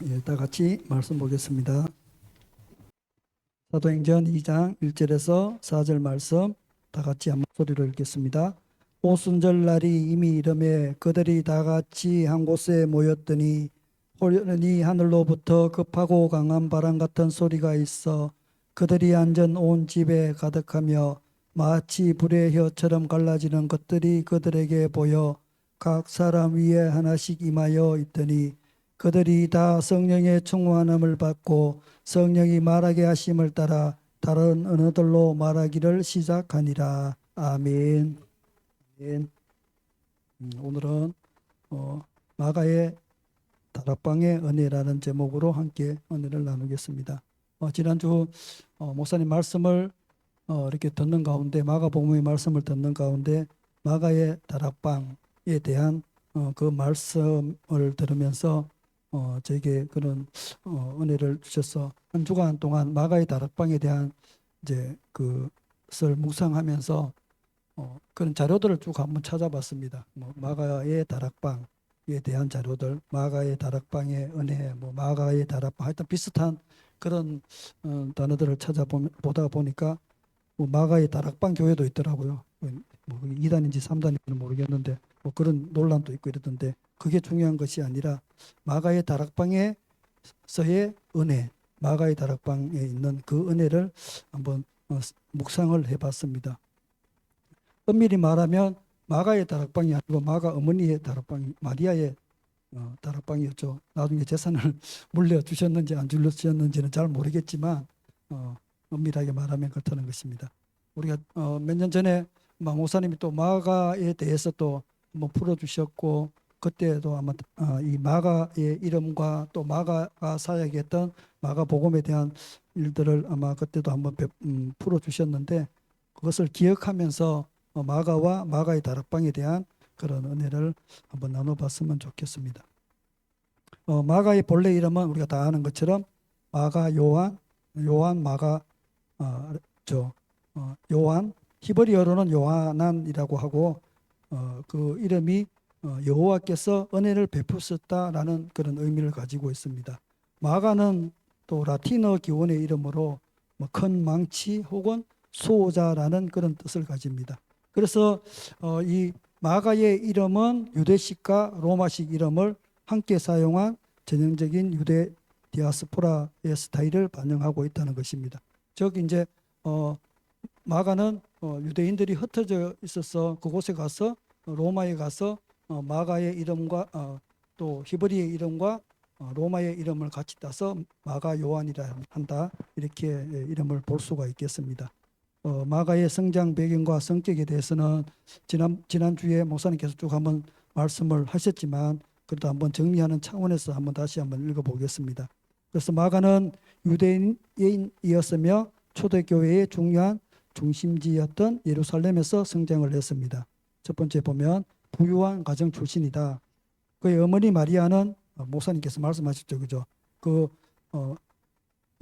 예, 다 같이 말씀 보겠습니다. 사도행전 2장 1절에서 4절 말씀 다 같이 한 목소리로 읽겠습니다. 오순절 날이 이미 이름에 그들이 다 같이 한 곳에 모였더니 호련히 하늘로부터 급하고 강한 바람 같은 소리가 있어 그들이 앉은 온 집에 가득하며 마치 불의 혀처럼 갈라지는 것들이 그들에게 보여 각 사람 위에 하나씩 임하여 있더니 그들이 다 성령의 충만함을 받고 성령이 말하게 하심을 따라 다른 언어들로 말하기를 시작하니라. 아멘. 아멘. 오늘은 마가의 다락방의 은혜라는 제목으로 함께 은혜를 나누겠습니다. 지난주 목사님 말씀을 이렇게 듣는 가운데 마가복음의 말씀을 듣는 가운데 마가의 다락방에 대한 그 말씀을 들으면서 저에게 그런 은혜를 주셔서 한 주간 동안 마가의 다락방에 대한 이제 그것을 묵상하면서 그런 자료들을 쭉 한번 찾아봤습니다. 마가의 다락방에 대한 자료들, 마가의 다락방의 은혜, 마가의 다락방, 하여튼 비슷한 그런 단어들을 찾아보다 보니까 마가의 다락방 교회도 있더라고요. 2단인지 3단인지는 모르겠는데 그런 논란도 있고 이러던데 그게 중요한 것이 아니라 마가의 다락방에서의 은혜, 마가의 다락방에 있는 그 은혜를 한번 묵상을 해봤습니다. 엄밀히 말하면 마가의 다락방이 아니고 마가 어머니의 다락방, 마리아의 다락방이었죠. 나중에 재산을 물려주셨는지 안 물려주셨는지는 잘 모르겠지만 엄밀하게 말하면 그렇다는 것입니다. 우리가 몇 년 전에 목사님이 또 마가에 대해서 또 한번 풀어주셨고 그때도 아마 이 마가의 이름과 또 마가가 사역했던 마가복음에 대한 일들을 아마 그때도 한번 풀어주셨는데 그것을 기억하면서 마가와 마가의 다락방에 대한 그런 은혜를 한번 나눠봤으면 좋겠습니다. 마가의 본래 이름은 우리가 다 아는 것처럼 마가 요한, 요한 마가 요한 히브리어로는 요하난이라고 하고 그 이름이 여호와께서 은혜를 베푸셨다라는 그런 의미를 가지고 있습니다. 마가는 또 라틴어 기원의 이름으로 큰 망치 혹은 수호자라는 그런 뜻을 가집니다. 그래서 이 마가의 이름은 유대식과 로마식 이름을 함께 사용한 전형적인 유대 디아스포라의 스타일을 반영하고 있다는 것입니다. 즉 이제 마가는 유대인들이 흩어져 있어서 그곳에 가서 로마에 가서 마가의 이름과 또 히브리의 이름과 로마의 이름을 같이 따서 마가 요한이라 한다 이렇게 이름을 볼 수가 있겠습니다. 마가의 성장 배경과 성격에 대해서는 지난주에 목사님께서 쭉 한번 말씀을 하셨지만 그래도 한번 정리하는 차원에서 다시 한번 읽어보겠습니다. 그래서 마가는 유대인이었으며 초대교회의 중요한 중심지였던 예루살렘에서 성장을 했습니다. 첫 번째 보면 부유한 가정 출신이다. 그의 어머니 마리아는 목사님께서 말씀하셨죠, 그죠?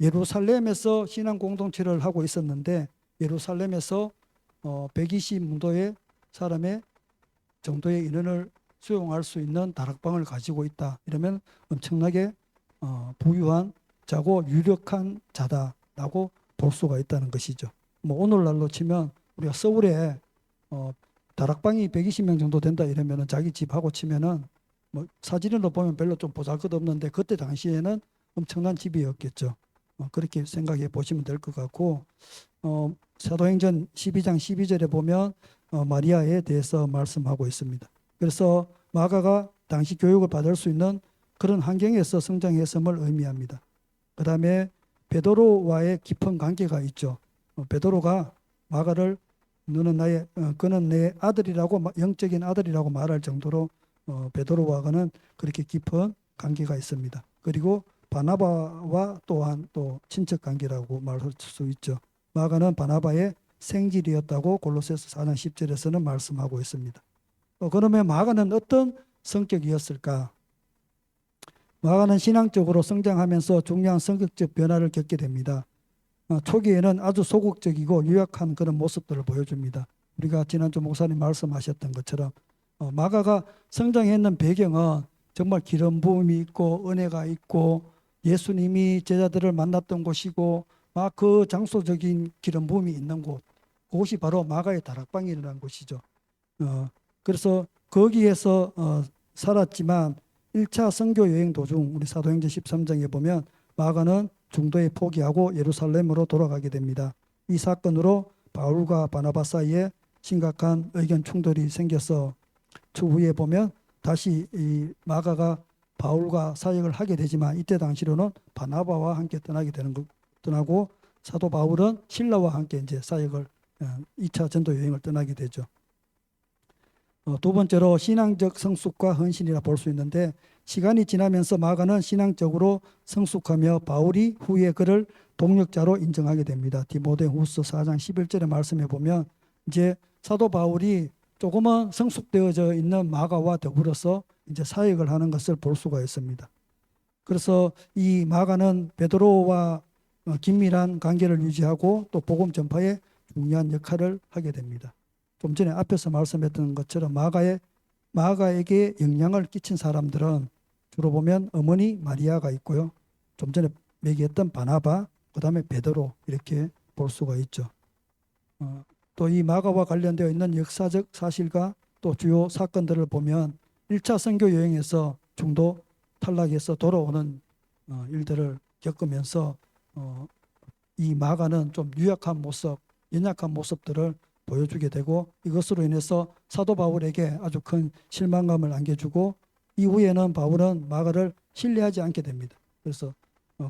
예루살렘에서 신앙 공동체를 하고 있었는데 예루살렘에서 120문도의 사람의 정도의 인원을 수용할 수 있는 다락방을 가지고 있다. 이러면 엄청나게 부유한 자고 유력한 자다라고 볼 수가 있다는 것이죠. 오늘날로 치면 우리가 서울에 다락방이 120명 정도 된다 이러면은 자기 집하고 치면은 사진으로 보면 별로 좀 보잘것없는데 그때 당시에는 엄청난 집이었겠죠. 그렇게 생각해 보시면 될 것 같고 사도행전 12장 12절에 보면 마리아에 대해서 말씀하고 있습니다. 그래서 마가가 당시 교육을 받을 수 있는 그런 환경에서 성장했음을 의미합니다. 그 다음에 베드로와의 깊은 관계가 있죠. 베드로가 마가를 그는 내 아들이라고 영적인 아들이라고 말할 정도로 베드로와는 그렇게 깊은 관계가 있습니다. 그리고 바나바와 또한 또 친척 관계라고 말할 수 있죠. 마가는 바나바의 생질이었다고 골로새서 4장 10절에서는 말씀하고 있습니다. 그러면 마가는 어떤 성격이었을까? 마가는 신앙적으로 성장하면서 중요한 성격적 변화를 겪게 됩니다. 초기에는 아주 소극적이고 유약한 그런 모습들을 보여줍니다. 우리가 지난주 목사님 말씀하셨던 것처럼 마가가 성장했는 배경은 정말 기름 부음이 있고 은혜가 있고 예수님이 제자들을 만났던 곳이고 막 그 장소적인 기름 부음이 있는 곳, 그곳이 바로 마가의 다락방이라는 곳이죠. 그래서 거기에서 살았지만 1차 선교 여행 도중 우리 사도행전 13장에 보면 마가는 중도에 포기하고 예루살렘으로 돌아가게 됩니다. 이 사건으로 바울과 바나바 사이에 심각한 의견 충돌이 생겨서 추후에 보면 다시 이 마가가 바울과 사역을 하게 되지만 이때 당시로는 바나바와 함께 떠나고 사도 바울은 실라와 함께 이제 사역을 2차 전도 여행을 떠나게 되죠. 두 번째로 신앙적 성숙과 헌신이라 볼 수 있는데 시간이 지나면서 마가는 신앙적으로 성숙하며 바울이 후에 그를 동력자로 인정하게 됩니다. 디모데후서 4장 11절의 말씀에 보면 이제 사도 바울이 조금은 성숙되어져 있는 마가와 더불어서 이제 사역을 하는 것을 볼 수가 있습니다. 그래서 이 마가는 베드로와 긴밀한 관계를 유지하고 또 복음 전파에 중요한 역할을 하게 됩니다. 좀 전에 앞에서 말씀했던 것처럼 마가에게 영향을 끼친 사람들은 주로 보면 어머니 마리아가 있고요. 좀 전에 얘기했던 바나바, 그 다음에 베드로 이렇게 볼 수가 있죠. 또 이 마가와 관련되어 있는 역사적 사실과 또 주요 사건들을 보면 1차 선교 여행에서 중도 탈락해서 돌아오는 일들을 겪으면서 이 마가는 좀 유약한 모습, 연약한 모습들을 보여주게 되고 이것으로 인해서 사도 바울에게 아주 큰 실망감을 안겨주고 이후에는 바울은 마가를 신뢰하지 않게 됩니다. 그래서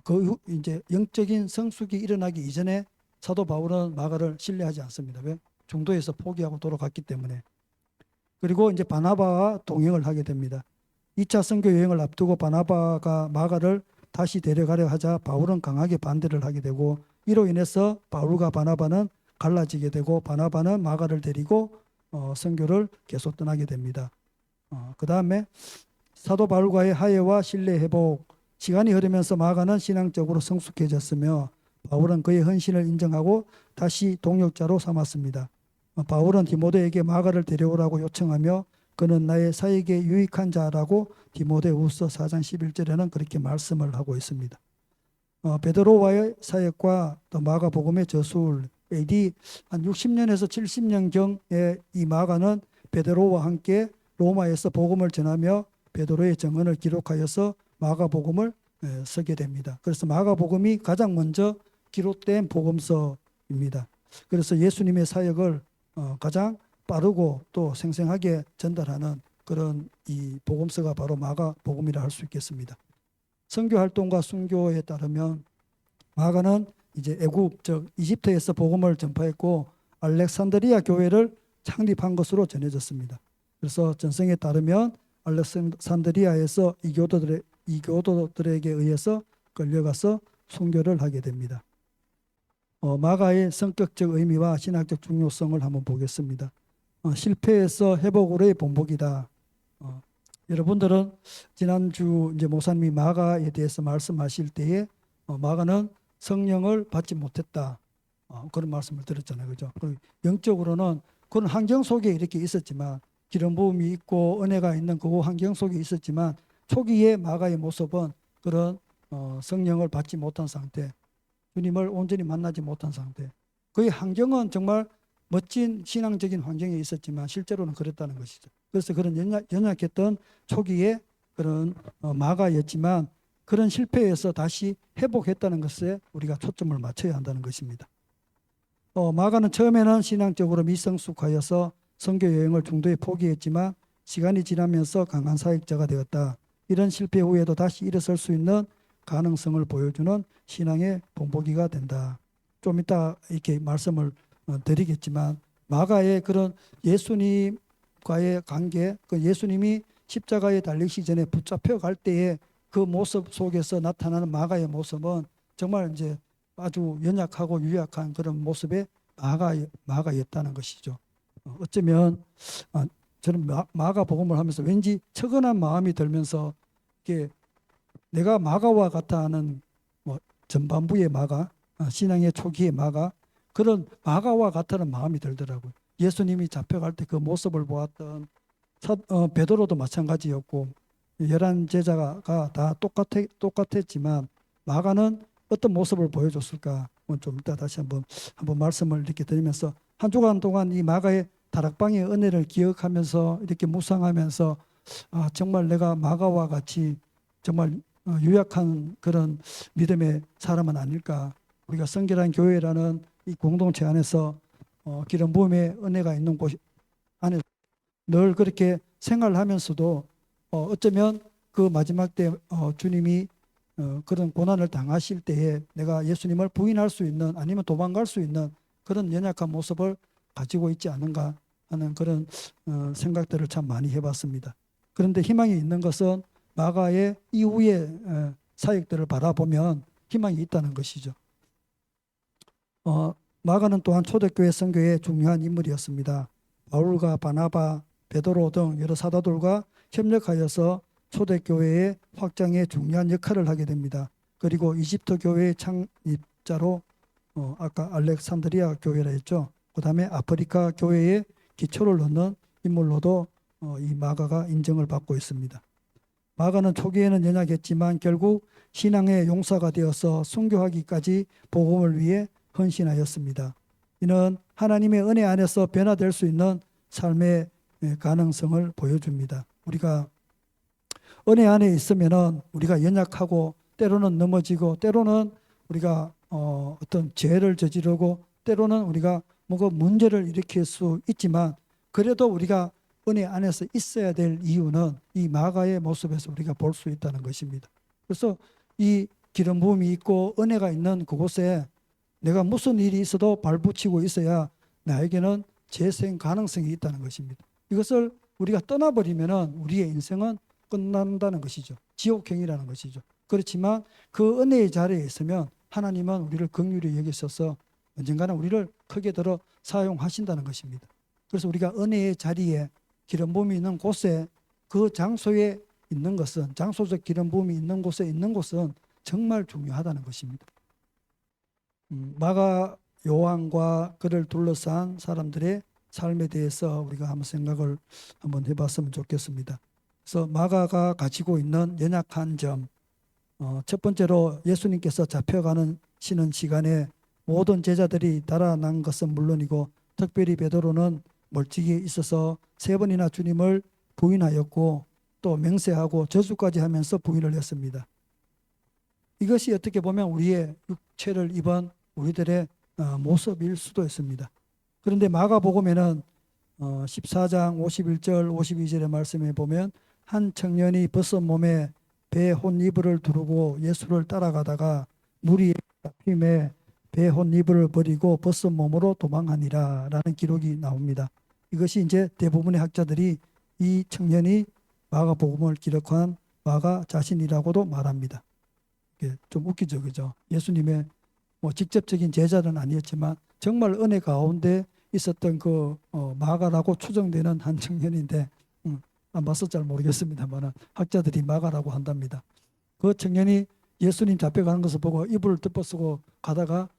그 이제 영적인 성숙이 일어나기 이전에 사도 바울은 마가를 신뢰하지 않습니다. 왜? 중도에서 포기하고 돌아갔기 때문에. 그리고 이제 바나바와 동행을 하게 됩니다. 2차 선교 여행을 앞두고 바나바가 마가를 다시 데려가려 하자 바울은 강하게 반대를 하게 되고 이로 인해서 바울과 바나바는 갈라지게 되고 바나바는 마가를 데리고 선교를 계속 떠나게 됩니다. 그 다음에 사도 바울과의 화해와 신뢰 회복, 시간이 흐르면서 마가는 신앙적으로 성숙해졌으며 바울은 그의 헌신을 인정하고 다시 동역자로 삼았습니다. 바울은 디모데에게 마가를 데려오라고 요청하며 그는 나의 사역에 유익한 자라고 디모데후서 4장 11절에는 그렇게 말씀을 하고 있습니다. 베드로와의 사역과 또 마가복음의 저술 AD 한 60년에서 70년경에 이 마가는 베드로와 함께 로마에서 복음을 전하며 베드로의 증언을 기록하여서 마가복음을 쓰게 됩니다. 그래서 마가복음이 가장 먼저 기록된 복음서입니다. 그래서 예수님의 사역을 가장 빠르고 또 생생하게 전달하는 그런 이 복음서가 바로 마가복음이라 할 수 있겠습니다. 선교 활동과 순교에 따르면 마가는 이제 애굽 즉 이집트에서 복음을 전파했고 알렉산드리아 교회를 창립한 것으로 전해졌습니다. 그래서 전성에 따르면 알렉산드리아에서 이교도들에게 의해서 끌려가서 순교를 하게 됩니다. 마가의 성격적 의미와 신학적 중요성을 한번 보겠습니다. 실패에서 회복으로의 본보기다. 여러분들은 지난주 이제 목사님이 마가에 대해서 말씀하실 때에 마가는 성령을 받지 못했다. 그런 말씀을 드렸잖아요. 그죠? 영적으로는 그런 환경 속에 이렇게 있었지만 기름 부음이 있고 은혜가 있는 그 환경 속에 있었지만 초기에 마가의 모습은 그런 성령을 받지 못한 상태, 주님을 온전히 만나지 못한 상태. 그의 환경은 정말 멋진 신앙적인 환경에 있었지만 실제로는 그랬다는 것이죠. 그래서 그런 연약했던 초기에 그런 마가였지만 그런 실패에서 다시 회복했다는 것에 우리가 초점을 맞춰야 한다는 것입니다. 마가는 처음에는 신앙적으로 미성숙하여서 선교 여행을 중도에 포기했지만 시간이 지나면서 강한 사역자가 되었다. 이런 실패 후에도 다시 일어설 수 있는 가능성을 보여주는 신앙의 본보기가 된다. 좀 이따 이렇게 말씀을 드리겠지만 마가의 그런 예수님과의 관계, 그 예수님이 십자가에 달리시 전에 붙잡혀 갈 때의 그 모습 속에서 나타나는 마가의 모습은 정말 이제 아주 연약하고 유약한 그런 모습의 마가였다는 것이죠. 어쩌면 저는 마가 복음을 하면서 왠지 처근한 마음이 들면서 이게 내가 마가와 같아 하는 뭐 전반부의 마가, 신앙의 초기의 마가, 그런 마가와 같다는 마음이 들더라고요. 예수님이 잡혀갈 때 그 모습을 보았던 베드로도 마찬가지였고 열한 제자가 다 똑같았지만 마가는 어떤 모습을 보여줬을까? 좀 이따 다시 한번 말씀을 이렇게 드리면서 한 주간 동안 이 마가의 다락방의 은혜를 기억하면서 이렇게 묵상하면서 정말 내가 마가와 같이 정말 유약한 그런 믿음의 사람은 아닐까. 우리가 성결한 교회라는 이 공동체 안에서 기름 부음의 은혜가 있는 곳 안에 늘 그렇게 생활하면서도 어쩌면 그 마지막 때 주님이 그런 고난을 당하실 때에 내가 예수님을 부인할 수 있는 아니면 도망갈 수 있는 그런 연약한 모습을 가지고 있지 않은가 하는 그런 생각들을 참 많이 해봤습니다. 그런데 희망이 있는 것은 마가의 이후의 사역들을 바라보면 희망이 있다는 것이죠. 마가는 또한 초대교회 선교의 중요한 인물이었습니다. 바울과 바나바, 베드로 등 여러 사도들과 협력하여서 초대교회의 확장에 중요한 역할을 하게 됩니다. 그리고 이집트 교회의 창립자로 아까 알렉산드리아 교회라 했죠. 그 다음에 아프리카 교회의 기초를 넣는 인물로도 이 마가가 인정을 받고 있습니다. 마가는 초기에는 연약했지만 결국 신앙의 용사가 되어서 순교하기까지 복음을 위해 헌신하였습니다. 이는 하나님의 은혜 안에서 변화될 수 있는 삶의 가능성을 보여줍니다. 우리가 은혜 안에 있으면은 우리가 연약하고 때로는 넘어지고 때로는 우리가 어떤 죄를 저지르고 때로는 우리가 뭔가 문제를 일으킬 수 있지만 그래도 우리가 은혜 안에서 있어야 될 이유는 이 마가의 모습에서 우리가 볼 수 있다는 것입니다. 그래서 이 기름 부음이 있고 은혜가 있는 그곳에 내가 무슨 일이 있어도 발붙이고 있어야 나에게는 재생 가능성이 있다는 것입니다. 이것을 우리가 떠나버리면은 우리의 인생은 끝난다는 것이죠. 지옥행이라는 것이죠. 그렇지만 그 은혜의 자리에 있으면 하나님은 우리를 긍휼히 여기셔서 언젠가는 우리를 크게 들어 사용하신다는 것입니다. 그래서 우리가 은혜의 자리에 기름 부음이 있는 곳에 그 장소에 있는 것은 장소적 기름 부음이 있는 곳에 있는 곳은 정말 중요하다는 것입니다. 마가 요한과 그를 둘러싼 사람들의 삶에 대해서 우리가 한번 생각을 한번 해봤으면 좋겠습니다. 그래서 마가가 가지고 있는 연약한 점, 첫 번째로 예수님께서 잡혀가는 쉬는 시간에 모든 제자들이 달아난 것은 물론이고 특별히 베드로는 멀찍이 있어서 3번이나 주님을 부인하였고 또 맹세하고 저주까지 하면서 부인을 했습니다. 이것이 어떻게 보면 우리의 육체를 입은 우리들의 모습일 수도 있습니다. 그런데 마가복음에는 14장 51절 52절의 말씀에 보면 한 청년이 벗은 몸에 배 혼이불을 두르고 예수를 따라가다가 무리에 잡힘에 배 혼이불을 버리고 벗은 몸으로 도망하니라 라는 기록이 나옵니다. 이것이 이제 대부분의 학자들이 이 청년이 마가복음을 기록한 마가 자신이라고도 말합니다. 좀 웃기죠, 그죠? 예수님의 직접적인 제자는 아니었지만 정말 은혜 가운데 있었던 그 마가라고 추정되는 한 청년인데 안 봐서 잘 모르겠습니다만 학자들이 마가라고 한답니다. 그 청년이 예수님 잡혀가는 것을 보고 이불을 덮어쓰고 가다가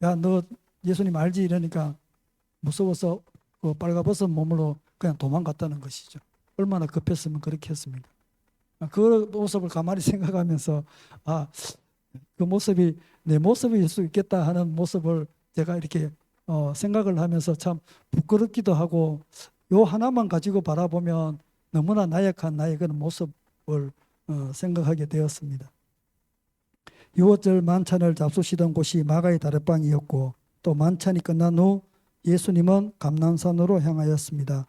야, 너 예수님 알지? 이러니까 무서워서 그 빨가벗은 몸으로 그냥 도망갔다는 것이죠. 얼마나 급했으면 그렇게 했습니까? 그 모습을 가만히 생각하면서 그 모습이 내 모습일 수 있겠다 하는 모습을 제가 이렇게 생각을 하면서 참 부끄럽기도 하고 요 하나만 가지고 바라보면 너무나 나약한 나의 그런 모습을 생각하게 되었습니다. 유월절 만찬을 잡수시던 곳이 마가의 다락방이었고 또 만찬이 끝난 후 예수님은 감난산으로 향하였습니다.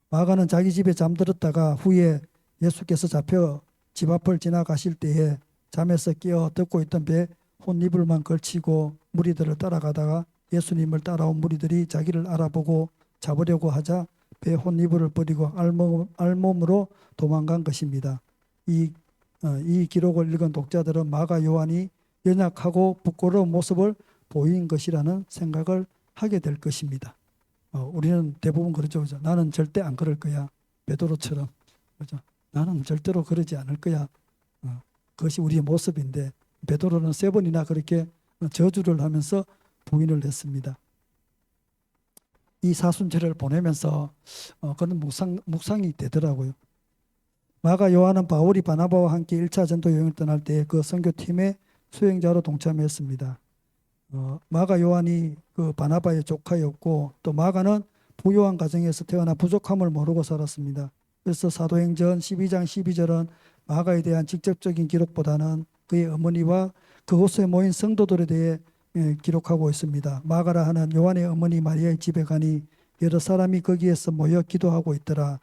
마가는 자기 집에 잠들었다가 후에 예수께서 잡혀 집 앞을 지나가실 때에 잠에서 깨어 듣고 있던 배 혼이불만 걸치고 무리들을 따라가다가 예수님을 따라온 무리들이 자기를 알아보고 잡으려고 하자 배 혼이불을 버리고 알몸으로 도망간 것입니다. 이 기록을 읽은 독자들은 마가 요한이 연약하고 부끄러운 모습을 보인 것이라는 생각을 하게 될 것입니다. 우리는 대부분 그렇죠, 그죠? 나는 절대 안 그럴 거야. 베드로처럼, 그죠? 나는 절대로 그러지 않을 거야. 그것이 우리의 모습인데 베드로는 3번이나 그렇게 저주를 하면서 부인을 했습니다. 이 사순절을 보내면서 그런 묵상이 되더라고요. 마가 요한은 바울이 바나바와 함께 1차 전도 여행을 떠날 때 그 선교팀의 수행자로 동참했습니다. 마가 요한이 그 바나바의 조카였고 또 마가는 부유한 가정에서 태어나 부족함을 모르고 살았습니다. 그래서 사도행전 12장 12절은 마가에 대한 직접적인 기록보다는 그의 어머니와 그곳에 모인 성도들에 대해 기록하고 있습니다. 마가라 하는 요한의 어머니 마리아의 집에 가니 여러 사람이 거기에서 모여 기도하고 있더라.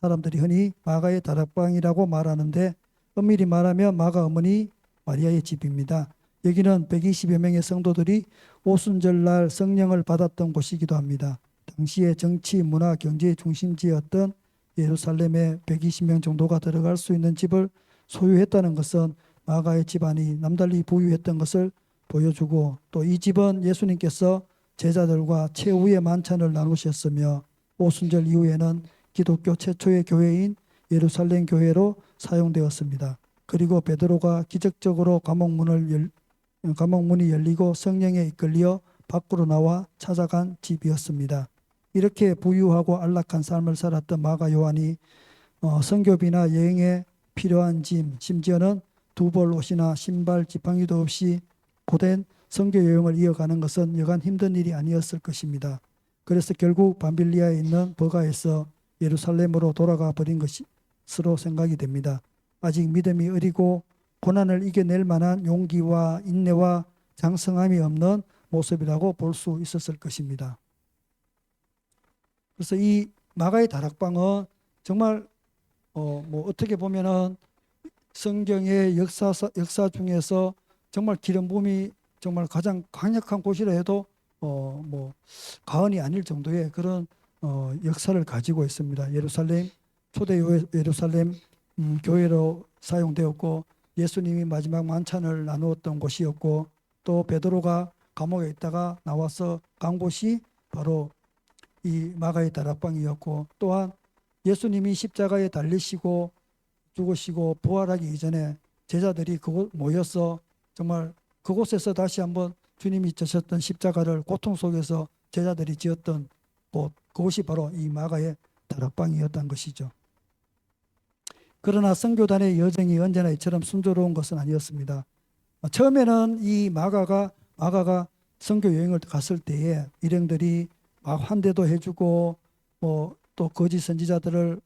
사람들이 흔히 마가의 다락방이라고 말하는데 엄밀히 말하면 마가 어머니 마리아의 집입니다. 여기는 120여 명의 성도들이 오순절날 성령을 받았던 곳이기도 합니다. 당시의 정치, 문화, 경제의 중심지였던 예루살렘에 120명 정도가 들어갈 수 있는 집을 소유했다는 것은 마가의 집안이 남달리 부유했던 것을 보여주고 또 이 집은 예수님께서 제자들과 최후의 만찬을 나누셨으며 오순절 이후에는 기독교 최초의 교회인 예루살렘 교회로 사용되었습니다. 그리고 베드로가 기적적으로 감옥문이 열리고 성령에 이끌려 밖으로 나와 찾아간 집이었습니다. 이렇게 부유하고 안락한 삶을 살았던 마가 요한이 선교비나 여행에 필요한 짐, 심지어는 두 벌 옷이나 신발, 지팡이도 없이 고된 선교 여행을 이어가는 것은 여간 힘든 일이 아니었을 것입니다. 그래서 결국 밤빌리아에 있는 버가에서 예루살렘으로 돌아가 버린 것으로 생각이 됩니다. 아직 믿음이 어리고 고난을 이겨낼 만한 용기와 인내와 장성함이 없는 모습이라고 볼 수 있었을 것입니다. 그래서 이 마가의 다락방은 정말 어떻게 보면은 성경의 역사 중에서 정말 기름 부음이 정말 가장 강력한 곳이라 해도 과언이 아닐 정도의 그런 역사를 가지고 있습니다. 예루살렘 초대 예루살렘 교회로 사용되었고 예수님이 마지막 만찬을 나누었던 곳이었고 또 베드로가 감옥에 있다가 나와서 간 곳이 바로 이 마가의 다락방이었고 또한 예수님이 십자가에 달리시고 죽으시고 부활하기 이전에 제자들이 그곳 모여서 정말 그곳에서 다시 한번 주님이 지셨던 십자가를 고통 속에서 제자들이 지었던 그곳이 바로 이 마가의 다락방이었던 것이죠. 그러나 선교단의 여정이 언제나 이처럼 순조로운 것은 아니었습니다. 처음에는 이 마가가 선교 여행을 갔을 때에 일행들이 막 환대도 해주고 또 거짓 선지자들을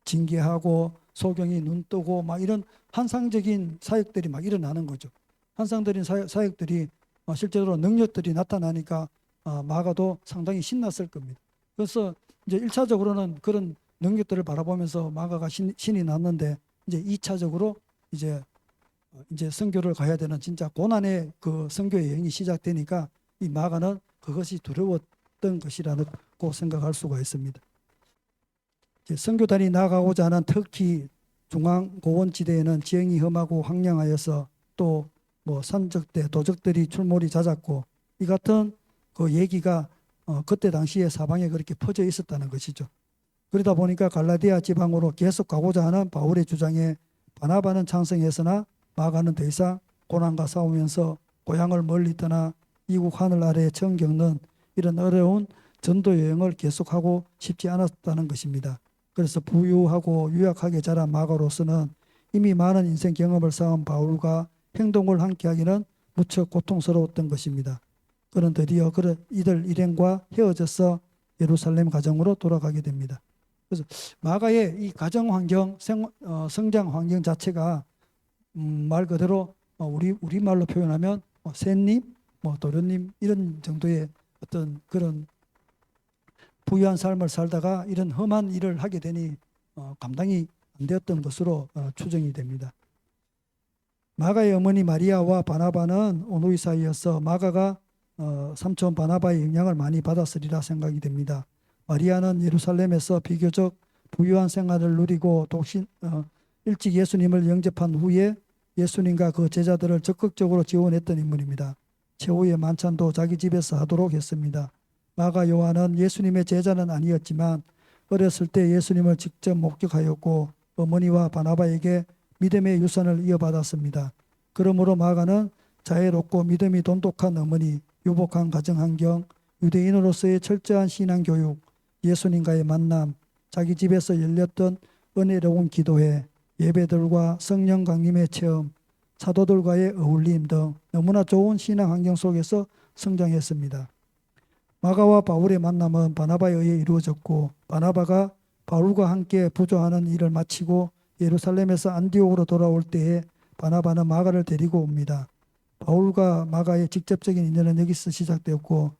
징계하고 소경이 눈 뜨고 막 이런 환상적인 사역들이 막 일어나는 거죠. 환상적인 사역들이 실제로 능력들이 나타나니까 마가도 상당히 신났을 겁니다. 그래서 이제 1차적으로는 그런 능력들을 바라보면서 마가가 신이 났는데 이제 2차적으로 이제 선교를 가야 되는 진짜 고난의 그 선교 여행이 시작되니까 이 마가는 그것이 두려웠던 것이라고 생각할 수가 있습니다. 선교단이 나아가고자 하는 특히 중앙 고원지대에는 지형이 험하고 황량하여서 또 산적대 도적들이 출몰이 잦았고 이 같은 그 얘기가 그때 당시에 사방에 그렇게 퍼져 있었다는 것이죠. 그러다 보니까 갈라디아 지방으로 계속 가고자 하는 바울의 주장에 바나바는 찬성했으나 마가는 더 이상 고난과 싸우면서 고향을 멀리 떠나 이국 하늘 아래에 처음 겪는 이런 어려운 전도 여행을 계속하고 싶지 않았다는 것입니다. 그래서 부유하고 유약하게 자란 마가로서는 이미 많은 인생 경험을 쌓은 바울과 행동을 함께하기는 무척 고통스러웠던 것입니다. 그는 드디어 이들 일행과 헤어져서 예루살렘 가정으로 돌아가게 됩니다. 그래서 마가의 이 가정 환경, 성장 환경 자체가 말 그대로 우리 말로 표현하면 샌님, 도련님 이런 정도의 어떤 그런 부유한 삶을 살다가 이런 험한 일을 하게 되니 감당이 안 되었던 것으로 추정이 됩니다. 마가의 어머니 마리아와 바나바는 오누이 사이여서 마가가 삼촌 바나바의 영향을 많이 받았으리라 생각이 됩니다. 마리아는 예루살렘에서 비교적 부유한 생활을 누리고 일찍 예수님을 영접한 후에 예수님과 그 제자들을 적극적으로 지원했던 인물입니다. 최후의 만찬도 자기 집에서 하도록 했습니다. 마가 요한은 예수님의 제자는 아니었지만 어렸을 때 예수님을 직접 목격하였고 어머니와 바나바에게 믿음의 유산을 이어받았습니다. 그러므로 마가는 자애롭고 믿음이 돈독한 어머니, 유복한 가정환경, 유대인으로서의 철저한 신앙교육, 예수님과의 만남, 자기 집에서 열렸던 은혜로운 기도회, 예배들과 성령 강림의 체험, 사도들과의 어울림 등 너무나 좋은 신앙 환경 속에서 성장했습니다. 마가와 바울의 만남은 바나바에 의해 이루어졌고, 바나바가 바울과 함께 부조하는 일을 마치고 예루살렘에서 안디옥으로 돌아올 때에 바나바는 마가를 데리고 옵니다. 바울과 마가의 직접적인 인연은 여기서 시작되었고,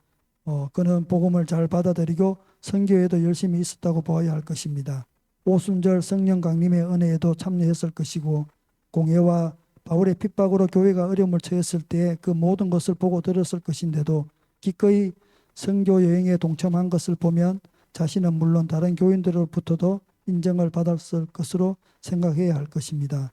그는 복음을 잘 받아들이고 선교에도 열심히 있었다고 보아야 할 것입니다. 오순절 성령 강림의 은혜에도 참여했을 것이고, 공회와 바울의 핍박으로 교회가 어려움을 처했을 때 그 모든 것을 보고 들었을 것인데도 기꺼이 선교 여행에 동참한 것을 보면 자신은 물론 다른 교인들로부터도 인정을 받았을 것으로 생각해야 할 것입니다.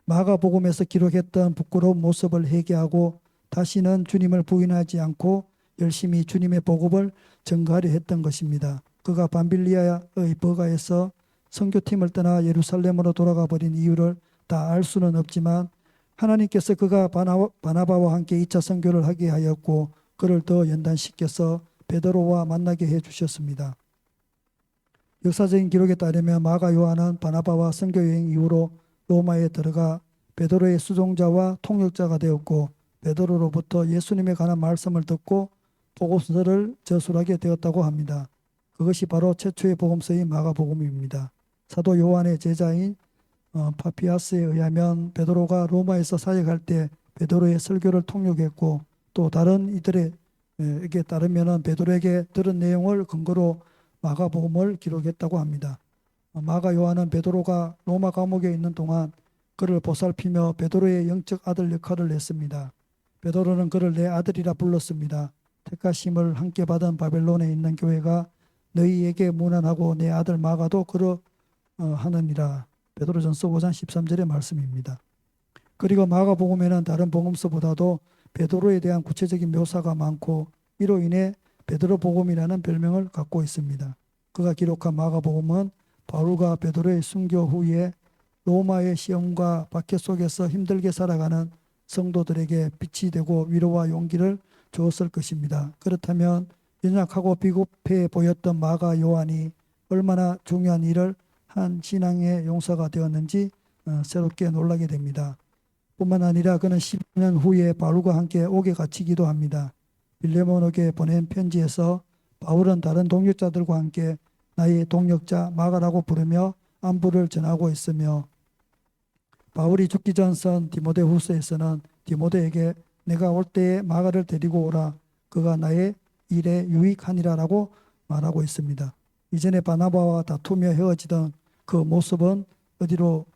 마가복음에서 기록했던 부끄러운 모습을 회개하고 다시는 주님을 부인하지 않고 열심히 주님의 복음을 전가하려 했던 것입니다. 그가 밤빌리아의 버가에서 선교팀을 떠나 예루살렘으로 돌아가 버린 이유를 다 알 수는 없지만 하나님께서 그가 바나바와 함께 2차 선교를 하게 하였고 그를 더 연단시켜서 베드로와 만나게 해주셨습니다. 역사적인 기록에 따르면 마가 요한은 바나바와 선교여행 이후로 로마에 들어가 베드로의 수종자와 통역자가 되었고, 베드로로부터 예수님에 관한 말씀을 듣고 복음서를 저술하게 되었다고 합니다. 그것이 바로 최초의 복음서인 마가복음입니다. 사도 요한의 제자인 파피아스에 의하면 베드로가 로마에서 사역할 때 베드로의 설교를 통역했고, 또 다른 이들에게 따르면 베드로에게 들은 내용을 근거로 마가복음을 기록했다고 합니다. 마가 요한은 베드로가 로마 감옥에 있는 동안 그를 보살피며 베드로의 영적 아들 역할을 했습니다. 베드로는 그를 내 아들이라 불렀습니다. 택하심을 함께 받은 바벨론에 있는 교회가 너희에게 문안하고 내 아들 마가도 그러하느니라. 베드로전서 5장 13절의 말씀입니다. 그리고 마가복음에는 다른 복음서보다도 베드로에 대한 구체적인 묘사가 많고 이로 인해 베드로복음이라는 별명을 갖고 있습니다. 그가 기록한 마가복음은 바울과 베드로의 순교 후에 로마의 시험과 박해 속에서 힘들게 살아가는 성도들에게 빛이 되고 위로와 용기를 주었을 것입니다. 그렇다면 연약하고 비겁해 보였던 마가 요한이 얼마나 중요한 일을 한 신앙의 용사가 되었는지 새롭게 놀라게 됩니다. 뿐만 아니라 그는 10년 후에 바울과 함께 옥에 갇히기도 합니다. 빌레몬에게 보낸 편지에서 바울은 다른 동역자들과 함께 나의 동역자 마가라고 부르며 안부를 전하고 있으며, 바울이 죽기 전 선 디모데후서에서는 디모데에게 내가 올 때에 마가를 데리고 오라. 그가 나의 일에 유익하니라라고 말하고 있습니다. 이전에 바나바와 다투며 헤어지던 그 모습은 어디로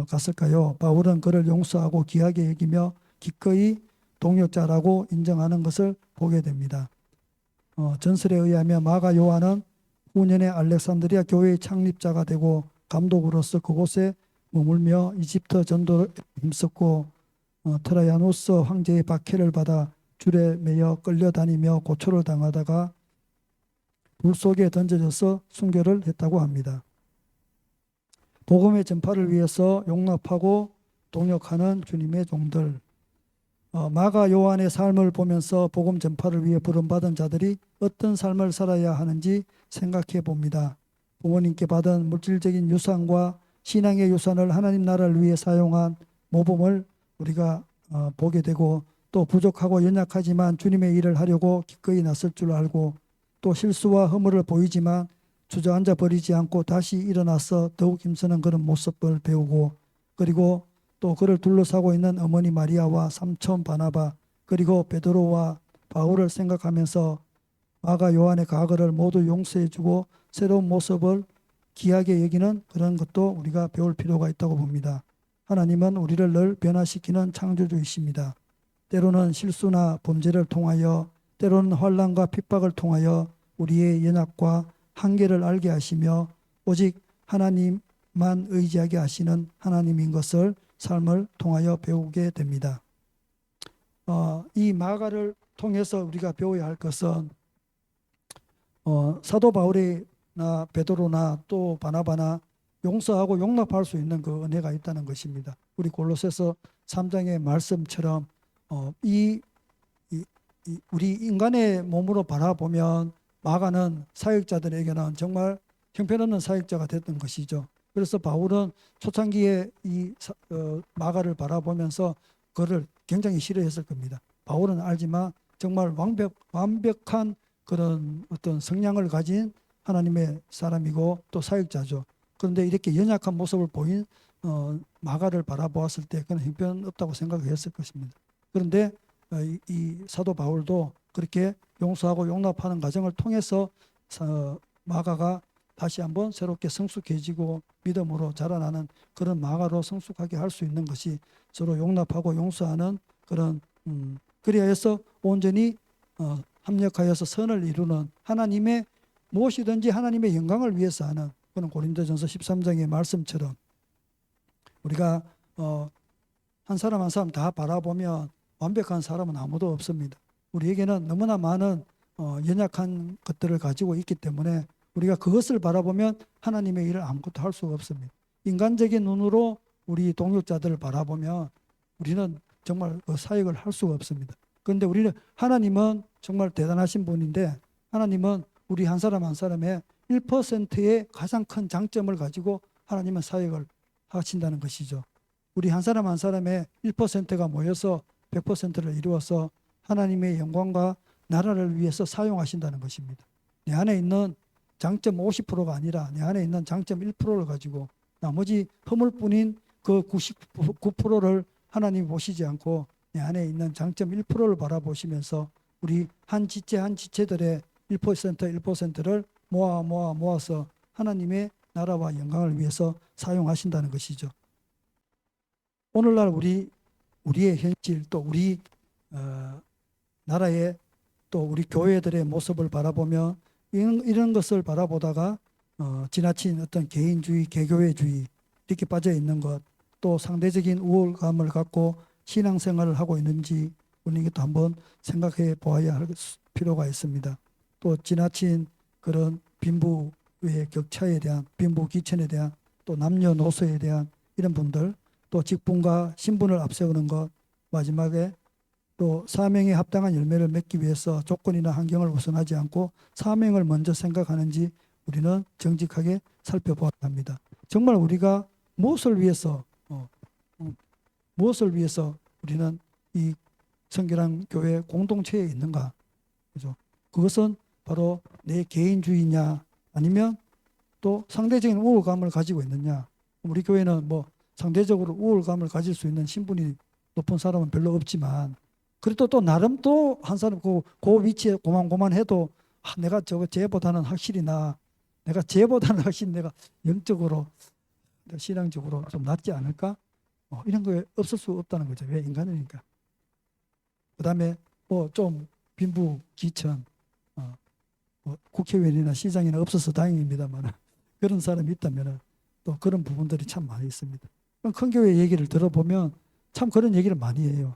갔을까요? 바울은 그를 용서하고 귀하게 여기며 기꺼이 동역자라고 인정하는 것을 보게 됩니다. 전설에 의하면 마가 요한은 후년에 알렉산드리아 교회의 창립자가 되고 감독으로서 그곳에 머물며 이집트 전도에 힘썼고 트라야누스 황제의 박해를 받아 줄에 매여 끌려다니며 고초를 당하다가 불 속에 던져져서 순교를 했다고 합니다. 복음의 전파를 위해서 용납하고 동역하는 주님의 종들, 마가 요한의 삶을 보면서 복음 전파를 위해 부름받은 자들이 어떤 삶을 살아야 하는지 생각해 봅니다. 부모님께 받은 물질적인 유산과 신앙의 유산을 하나님 나라를 위해 사용한 모범을 우리가 보게 되고, 또 부족하고 연약하지만 주님의 일을 하려고 기꺼이 나설 줄 알고, 또 실수와 허물을 보이지만 주저앉아 버리지 않고 다시 일어나서 더욱 힘쓰는 그런 모습을 배우고, 그리고 또 그를 둘러싸고 있는 어머니 마리아와 삼촌 바나바, 그리고 베드로와 바울을 생각하면서 마가 요한의 과거를 모두 용서해주고 새로운 모습을 귀하게 여기는 그런 것도 우리가 배울 필요가 있다고 봅니다. 하나님은 우리를 늘 변화시키는 창조주이십니다. 때로는 실수나 범죄를 통하여, 때로는 환난과 핍박을 통하여 우리의 연약과 한계를 알게 하시며 오직 하나님만 의지하게 하시는 하나님인 것을 삶을 통하여 배우게 됩니다. 이 마가를 통해서 우리가 배워야 할 것은 사도 바울이나 베드로나 또 바나바나 용서하고 용납할 수 있는 그 은혜가 있다는 것입니다. 우리 골로새서 3장의 말씀처럼 우리 인간의 몸으로 바라보면 마가는 사역자들에게는 정말 형편없는 사역자가 됐던 것이죠. 그래서 바울은 초창기에 마가를 바라보면서 그를 굉장히 싫어했을 겁니다. 바울은 알지만 정말 완벽한 그런 어떤 성량을 가진 하나님의 사람이고 또 사역자죠. 그런데 이렇게 연약한 모습을 보인 마가를 바라보았을 때 그는 형편없다고 생각했을 것입니다. 그런데 이 사도 바울도 그렇게 용서하고 용납하는 과정을 통해서 마가가 다시 한번 새롭게 성숙해지고 믿음으로 자라나는 그런 마가로 성숙하게 할 수 있는 것이 서로 용납하고 용서하는 그런 그리하여서 온전히 합력하여서 선을 이루는 하나님의 무엇이든지 하나님의 영광을 위해서 하는 그런 고린도전서 13장의 말씀처럼 우리가 한 사람 한 사람 다 바라보면 완벽한 사람은 아무도 없습니다. 우리에게는 너무나 많은 연약한 것들을 가지고 있기 때문에 우리가 그것을 바라보면 하나님의 일을 아무것도 할 수가 없습니다. 인간적인 눈으로 우리 동역자들을 바라보면 우리는 정말 그 사역을 할 수가 없습니다. 그런데 하나님은 정말 대단하신 분인데 하나님은 우리 한 사람 한 사람의 1%의 가장 큰 장점을 가지고 하나님은 사역을 하신다는 것이죠. 우리 한 사람 한 사람의 1%가 모여서 100%를 이루어서 하나님의 영광과 나라를 위해서 사용하신다는 것입니다. 내 안에 있는 장점 50%가 아니라 내 안에 있는 장점 1%를 가지고 나머지 허물뿐인 그 99%를 하나님이 보시지 않고 내 안에 있는 장점 1%를 바라보시면서 우리 한 지체 한 지체들의 1%를 모아서 하나님의 나라와 영광을 위해서 사용하신다는 것이죠. 오늘날 우리의 현실 또 우리 나라의 또 우리 교회들의 모습을 바라보며 이런 것을 바라보다가 지나친 어떤 개인주의, 개교회주의 이렇게 빠져 있는 것, 또 상대적인 우월감을 갖고 신앙생활을 하고 있는지 우리는 이것도 한번 생각해 보아야 할 필요가 있습니다. 또 지나친 그런 빈부의 격차에 대한 빈부귀천에 대한 또 남녀노소에 대한 이런 분들 또 직분과 신분을 앞세우는 것 마지막에 또 사명에 합당한 열매를 맺기 위해서 조건이나 환경을 우선하지 않고 사명을 먼저 생각하는지 우리는 정직하게 살펴보아야 합니다. 정말 우리가 무엇을 위해서 우리는 이 성결한 교회 공동체에 있는가? 그죠? 그것은 바로 내 개인주의냐 아니면 또 상대적인 우월감을 가지고 있느냐? 우리 교회는 뭐 상대적으로 우월감을 가질 수 있는 신분이 높은 사람은 별로 없지만 그래도 또 나름 또 한 사람 그 위치에 고만고만해도 내가 쟤보다는 확실히 내가 쟤보다는 확실히 내가 영적으로 신앙적으로 좀 낫지 않을까? 이런 거에 없을 수 없다는 거죠. 왜 인간이니까. 그다음에 뭐 좀 빈부귀천 뭐 국회의원이나 시장이나 없어서 다행입니다만 그런 사람이 있다면 또 그런 부분들이 참 많이 있습니다. 큰 교회 얘기를 들어보면 참 그런 얘기를 많이 해요.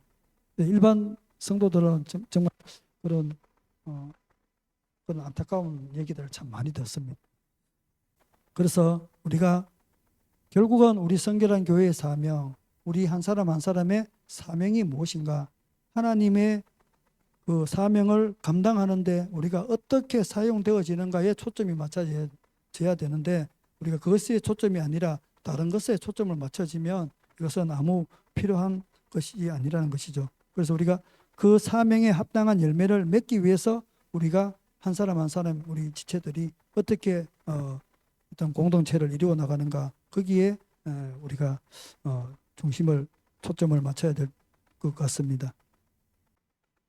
일반 성도들은 정말 그런 안타까운 얘기들을 참 많이 듣습니다. 그래서 우리가 결국은 우리 성결한 교회의 사명, 우리 한 사람 한 사람의 사명이 무엇인가? 하나님의 그 사명을 감당하는데 우리가 어떻게 사용되어지는가에 초점이 맞춰져야 되는데 우리가 그것에 초점이 아니라 다른 것에 초점을 맞춰지면 이것은 아무 필요한 것이 아니라는 것이죠. 그래서 우리가 그 사명에 합당한 열매를 맺기 위해서 우리가 한 사람 한 사람 우리 지체들이 어떻게 어떤 공동체를 이루어 나가는가 거기에 우리가 초점을 맞춰야 될 것 같습니다.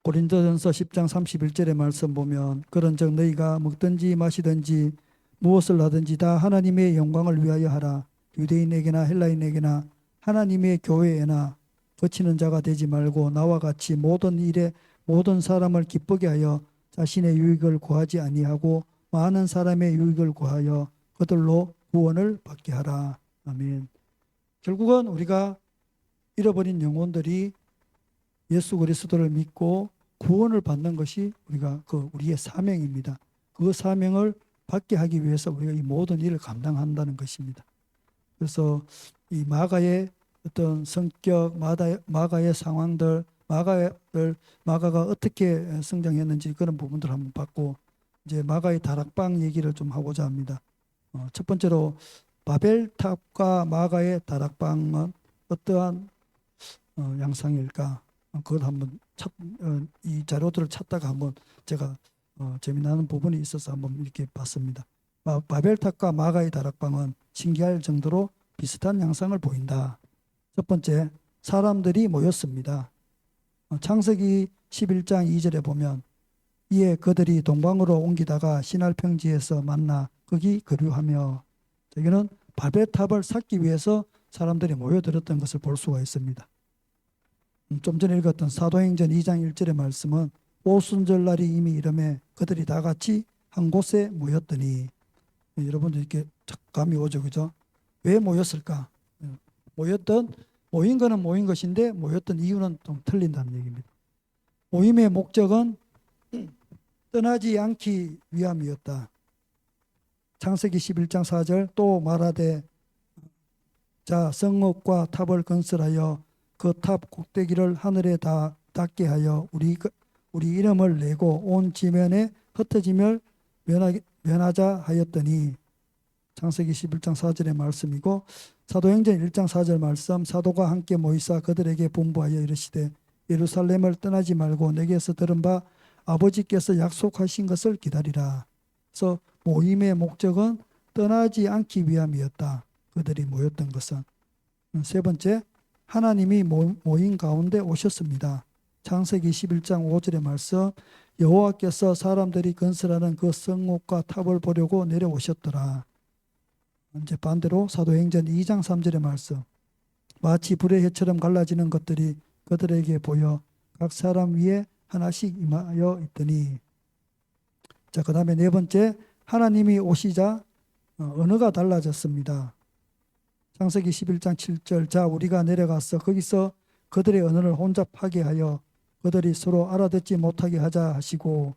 고린도전서 10장 31절의 말씀 보면 그런즉 너희가 먹든지 마시든지 무엇을 하든지 다 하나님의 영광을 위하여 하라. 유대인에게나 헬라인에게나 하나님의 교회에나 거치는 자가 되지 말고 나와 같이 모든 일에 모든 사람을 기쁘게 하여 자신의 유익을 구하지 아니하고 많은 사람의 유익을 구하여 그들로 구원을 받게 하라. 아멘. 결국은 우리가 잃어버린 영혼들이 예수 그리스도를 믿고 구원을 받는 것이 우리의 사명입니다. 그 사명을 받게 하기 위해서 우리가 이 모든 일을 감당한다는 것입니다. 그래서 이 마가의 어떤 성격, 마가의 상황들, 마가가 어떻게 성장했는지 그런 부분들을 한번 봤고 이제 마가의 다락방 얘기를 좀 하고자 합니다. 첫 번째로 바벨탑과 마가의 다락방은 어떠한 양상일까? 그걸 한번 이 자료들을 찾다가 한번 제가 재미나는 부분이 있어서 한번 이렇게 봤습니다. 바벨탑과 마가의 다락방은 신기할 정도로 비슷한 양상을 보인다. 첫 번째, 사람들이 모였습니다. 창세기 11장 2절에 보면 이에 그들이 동방으로 옮기다가 신할 평지에서 만나 거기 거류하며, 여기는 바벨탑을 쌓기 위해서 사람들이 모여들었던 것을 볼 수가 있습니다. 좀 전에 읽었던 사도행전 2장 1절의 말씀은 오순절날이 이미 이름에 그들이 다 같이 한 곳에 모였더니, 여러분들 이렇게 감이 오죠, 그죠? 왜 모였을까? 모인 거는 모인 것인데 모였던 이유는 좀 틀린다는 얘기입니다. 모임의 목적은 떠나지 않기 위함이었다. 창세기 11장 4절 또 말하되 자 성읍과 탑을 건설하여 그 탑 꼭대기를 하늘에 다 닿게 하여 우리 이름을 내고 온 지면에 흩어짐을 면하자 하였더니, 창세기 11장 4절의 말씀이고, 사도행전 1장 4절 말씀 사도가 함께 모이사 그들에게 분부하여 이르시되 예루살렘을 떠나지 말고 내게서 들은 바 아버지께서 약속하신 것을 기다리라. 그래서 모임의 목적은 떠나지 않기 위함이었다. 그들이 모였던 것은. 세 번째, 하나님이 모임 가운데 오셨습니다. 창세기 11장 5절의 말씀 여호와께서 사람들이 건설하는 그 성읍과 탑을 보려고 내려오셨더라. 이제 반대로 사도행전 2장 3절의 말씀 마치 불의 혀처럼 갈라지는 것들이 그들에게 보여 각 사람 위에 하나씩 임하여 있더니, 자, 그 다음에 네 번째, 하나님이 오시자 언어가 달라졌습니다. 창세기 11장 7절 자 우리가 내려가서 거기서 그들의 언어를 혼잡하게 하여 그들이 서로 알아듣지 못하게 하자 하시고,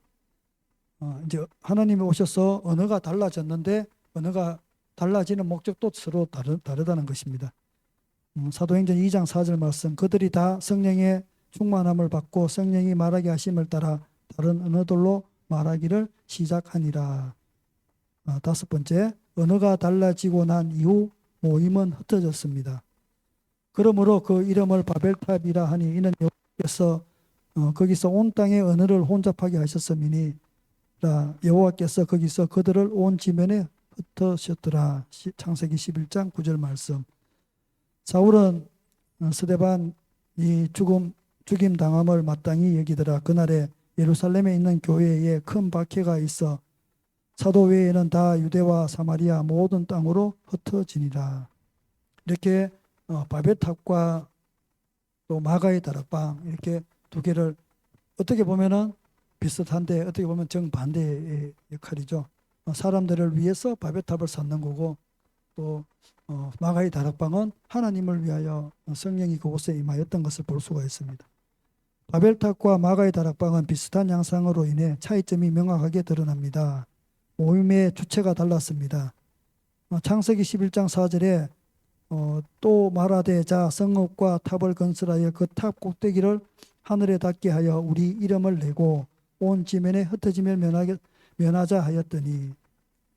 이제 하나님이 오셔서 언어가 달라졌는데 언어가 달라지는 목적도 서로 다르다는 것입니다. 사도행전 2장 4절 말씀 그들이 다 성령의 충만함을 받고 성령이 말하게 하심을 따라 다른 언어들로 말하기를 시작하니라. 다섯 번째, 언어가 달라지고 난 이후 모임은 흩어졌습니다. 그러므로 그 이름을 바벨탑이라 하니 이는 여호와께서 거기서 온 땅의 언어를 혼잡하게 하셨음이니 여호와께서 거기서 그들을 온 지면에 흩으셨더라. 창세기 11장 9절 말씀. 사울은 스데반이 죽임 당함을 마땅히 여기더라. 그날에 예루살렘에 있는 교회에 큰 박해가 있어 사도 외에는 다 유대와 사마리아 모든 땅으로 흩어지니라. 이렇게 바벨탑과 또 마가의 다락방 이렇게 두 개를 어떻게 보면은 비슷한데 어떻게 보면 정반대의 역할이죠. 사람들을 위해서 바벨탑을 쌓는 거고, 또 마가의 다락방은 하나님을 위하여 성령이 그곳에 임하였던 것을 볼 수가 있습니다. 바벨탑과 마가의 다락방은 비슷한 양상으로 인해 차이점이 명확하게 드러납니다. 모임의 주체가 달랐습니다. 창세기 11장 4절에 또 말하되 자 성읍과 탑을 건설하여 그 탑 꼭대기를 하늘에 닿게 하여 우리 이름을 내고 온 지면에 흩어짐을 면하자 하였더니,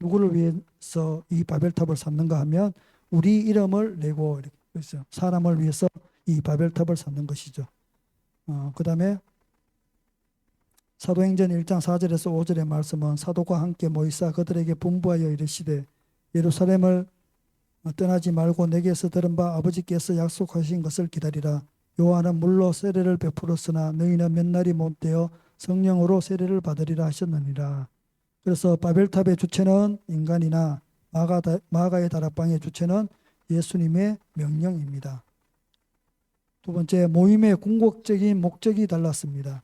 누구를 위해서 이 바벨탑을 쌓는가 하면 우리 이름을 내고, 이렇게 사람을 위해서 이 바벨탑을 쌓는 것이죠. 그 다음에 사도행전 1장 4절에서 5절의 말씀은 사도가 함께 모이사 그들에게 분부하여 이르시되 예루살렘을 떠나지 말고 내게서 들은 바 아버지께서 약속하신 것을 기다리라. 요한은 물로 세례를 베풀었으나 너희는 몇 날이 못 되어 성령으로 세례를 받으리라 하셨느니라. 그래서 바벨탑의 주체는 인간이나 마가의 다락방의 주체는 예수님의 명령입니다. 두 번째, 모임의 궁극적인 목적이 달랐습니다.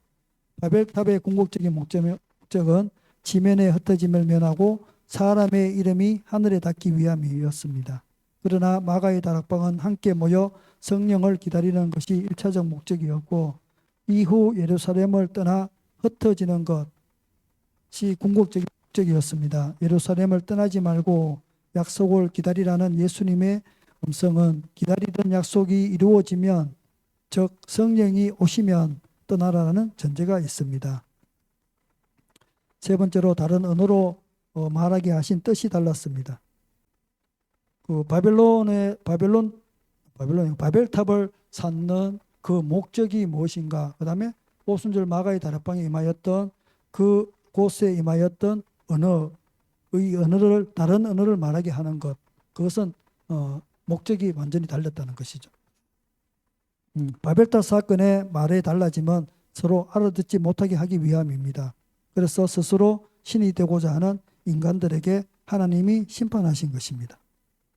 바벨탑의 궁극적인 목적은 지면에 흩어짐을 면하고 사람의 이름이 하늘에 닿기 위함이었습니다. 그러나 마가의 다락방은 함께 모여 성령을 기다리는 것이 1차적 목적이었고, 이후 예루살렘을 떠나 흩어지는 것이 궁극적인 목적이었습니다. 예루살렘을 떠나지 말고 약속을 기다리라는 예수님의 음성은 기다리던 약속이 이루어지면, 즉 성령이 오시면 떠나라는 전제가 있습니다. 세 번째로 다른 언어로 말하게 하신 뜻이 달랐습니다. 그 바벨탑을 쌓는 그 목적이 무엇인가? 그다음에 오순절 마가의 다락방에 임하였던 그 곳에 임하였던 언어를 다른 언어를 말하게 하는 것, 그것은 목적이 완전히 달렸다는 것이죠. 바벨탑 사건의 말에 달라짐은 서로 알아듣지 못하게 하기 위함입니다. 그래서 스스로 신이 되고자 하는 인간들에게 하나님이 심판하신 것입니다.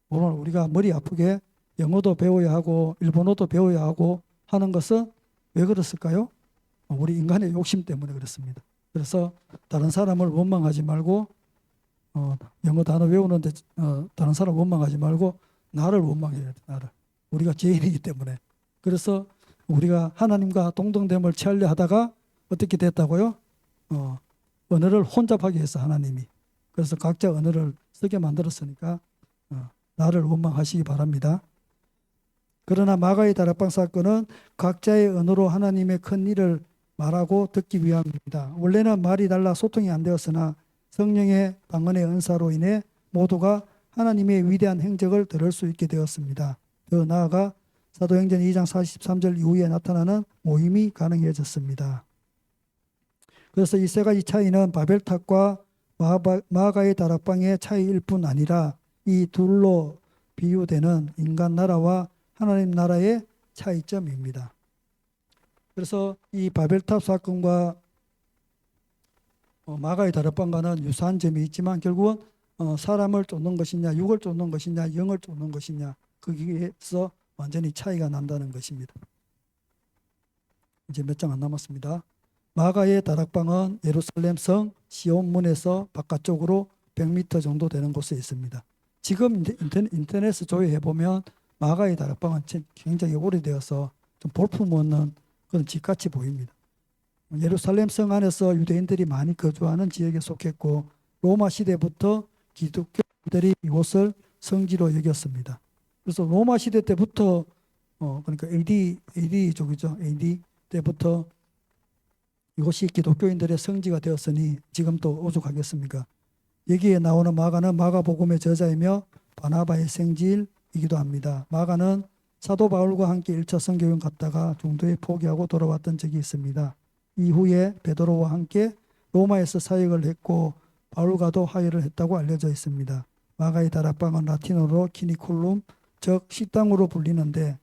오늘 우리가 머리 아프게 영어도 배워야 하고 일본어도 배워야 하고 하는 것은 왜 그랬을까요? 우리 인간의 욕심 때문에 그렇습니다. 그래서 다른 사람을 원망하지 말고 영어 단어 외우는데 다른 사람 원망하지 말고 나를 원망해야 돼. 나를. 우리가 죄인이기 때문에. 그래서 우리가 하나님과 동등됨을 취하려 하다가 어떻게 됐다고요? 언어를 혼잡하게 해서 하나님이. 그래서 각자 언어를 쓰게 만들었으니까 나를 원망하시기 바랍니다. 그러나 마가의 다락방 사건은 각자의 언어로 하나님의 큰 일을 말하고 듣기 위함입니다. 원래는 말이 달라 소통이 안 되었으나 성령의 방언의 은사로 인해 모두가 하나님의 위대한 행적을 들을 수 있게 되었습니다. 더 나아가 사도행전 2장 43절 이후에 나타나는 모임이 가능해졌습니다. 그래서 이 세 가지 차이는 바벨탑과 마가의 다락방의 차이일 뿐 아니라 이 둘로 비유되는 인간 나라와 하나님 나라의 차이점입니다. 그래서 이 바벨탑 사건과 마가의 다락방과는 유사한 점이 있지만 결국은 사람을 쫓는 것이냐, 육을 쫓는 것이냐, 영을 쫓는 것이냐, 거기에서 완전히 차이가 난다는 것입니다. 이제 몇 장 안 남았습니다. 마가의 다락방은 예루살렘 성 시온문에서 바깥쪽으로 100m 정도 되는 곳에 있습니다. 지금 인터넷에 조회해 보면 마가의 다락방은 굉장히 오래되어서 좀 볼품없는 그런 집같이 보입니다. 예루살렘 성 안에서 유대인들이 많이 거주하는 지역에 속했고 로마 시대부터 기독교인들이 이곳을 성지로 여겼습니다. 그래서 로마 시대 때부터 그러니까 AD 쪽이죠. AD 때부터 이곳이 기독교인들의 성지가 되었으니 지금 또 오죽하겠습니까? 여기에 나오는 마가는 마가복음의 저자이며 바나바의 생지이기도 합니다. 마가는 사도 바울과 함께 1차 선교여행 갔다가 중도에 포기하고 돌아왔던 적이 있습니다. 이후에 베드로와 함께 로마에서 사역을 했고 바울과도 화해를 했다고 알려져 있습니다. 마가의 다락방은 라틴어로 키니쿨룸, 즉 식당으로 불리는데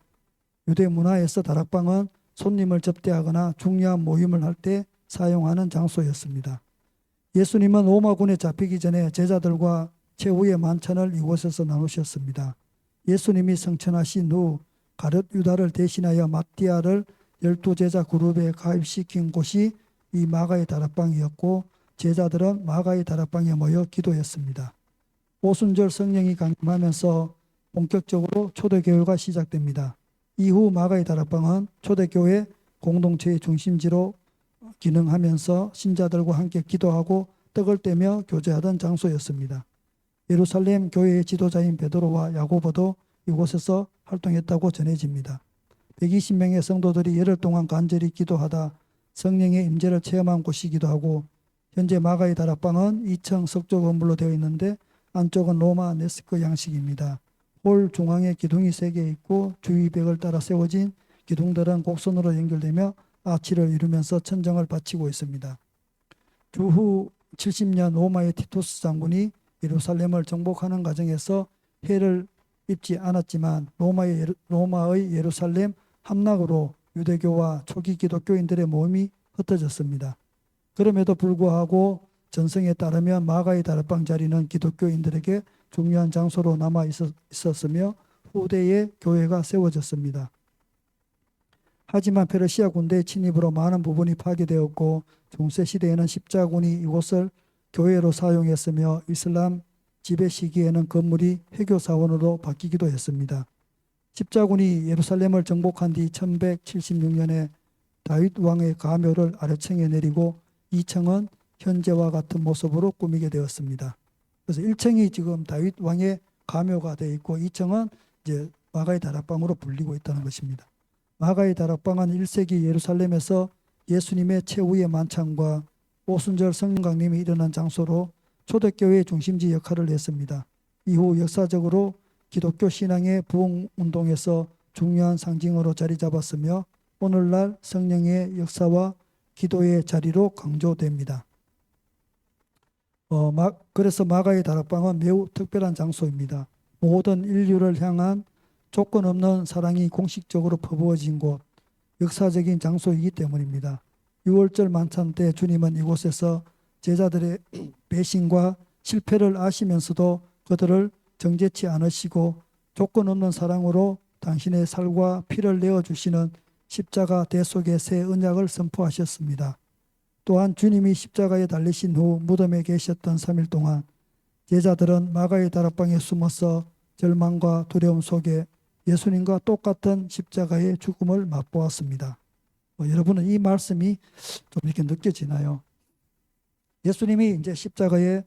유대 문화에서 다락방은 손님을 접대하거나 중요한 모임을 할 때 사용하는 장소였습니다. 예수님은 로마군에 잡히기 전에 제자들과 최후의 만찬을 이곳에서 나누셨습니다. 예수님이 성천하신 후 가룟 유다를 대신하여 마띠아를 12제자 그룹에 가입시킨 곳이 이 마가의 다락방이었고 제자들은 마가의 다락방에 모여 기도했습니다. 오순절 성령이 강림하면서 본격적으로 초대교회가 시작됩니다. 이후 마가의 다락방은 초대교회 공동체의 중심지로 기능하면서 신자들과 함께 기도하고 떡을 떼며 교제하던 장소였습니다. 예루살렘 교회의 지도자인 베드로와 야고보도 이곳에서 활동했다고 전해집니다. 120명의 성도들이 열흘 동안 간절히 기도하다 성령의 임재를 체험한 곳이기도 하고 현재 마가의 다락방은 2층 석조 건물로 되어 있는데 안쪽은 로마 네스크 양식입니다. 홀 중앙에 기둥이 3개 있고 주위벽을 따라 세워진 기둥들은 곡선으로 연결되며 아치를 이루면서 천정을 받치고 있습니다. 주후 70년 로마의 티투스 장군이 예루살렘을 정복하는 과정에서 해를 입지 않았지만 로마의 예루살렘 함락으로 유대교와 초기 기독교인들의 모임이 흩어졌습니다. 그럼에도 불구하고 전승에 따르면 마가의 다락방 자리는 기독교인들에게 중요한 장소로 남아 있었으며 후대에 교회가 세워졌습니다. 하지만 페르시아 군대의 침입으로 많은 부분이 파괴되었고 중세 시대에는 십자군이 이곳을 교회로 사용했으며 이슬람 지배 시기에는 건물이 회교 사원으로 바뀌기도 했습니다. 십자군이 예루살렘을 정복한 뒤 1176년에 다윗 왕의 가묘를 아래층에 내리고 2층은 현재와 같은 모습으로 꾸미게 되었습니다. 그래서 1층이 지금 다윗 왕의 가묘가 되어 있고 2층은 이제 마가의 다락방으로 불리고 있다는 것입니다. 마가의 다락방은 1세기 예루살렘에서 예수님의 최후의 만찬과 오순절 성령 강림이 일어난 장소로 초대교회의 중심지 역할을 했습니다. 이후 역사적으로 기독교 신앙의 부흥 운동에서 중요한 상징으로 자리 잡았으며 오늘날 성령의 역사와 기도의 자리로 강조됩니다. 그래서 마가의 다락방은 매우 특별한 장소입니다. 모든 인류를 향한 조건 없는 사랑이 공식적으로 퍼부어진 곳, 역사적인 장소이기 때문입니다. 6월절 만찬 때 주님은 이곳에서 제자들의 배신과 실패를 아시면서도 그들을 정죄치 않으시고 조건 없는 사랑으로 당신의 살과 피를 내어주시는 십자가 대속의 새 언약을 선포하셨습니다. 또한 주님이 십자가에 달리신 후 무덤에 계셨던 3일 동안 제자들은 마가의 다락방에 숨어서 절망과 두려움 속에 예수님과 똑같은 십자가의 죽음을 맛보았습니다. 여러분은 이 말씀이 좀 이렇게 느껴지나요? 예수님이 이제 십자가에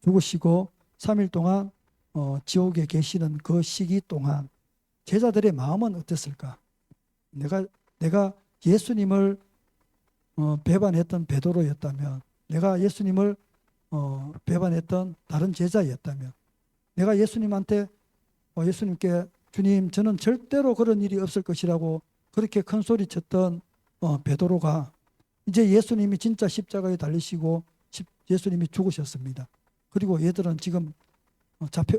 죽으시고 3일 동안 지옥에 계시는 그 시기 동안 제자들의 마음은 어땠을까? 내가 예수님을 배반했던 베드로였다면, 내가 예수님을 배반했던 다른 제자였다면, 내가 예수님한테 예수님께 주님 저는 절대로 그런 일이 없을 것이라고 그렇게 큰 소리 쳤던 베드로가 이제 예수님이 진짜 십자가에 달리시고 예수님이 죽으셨습니다. 그리고 얘들은 지금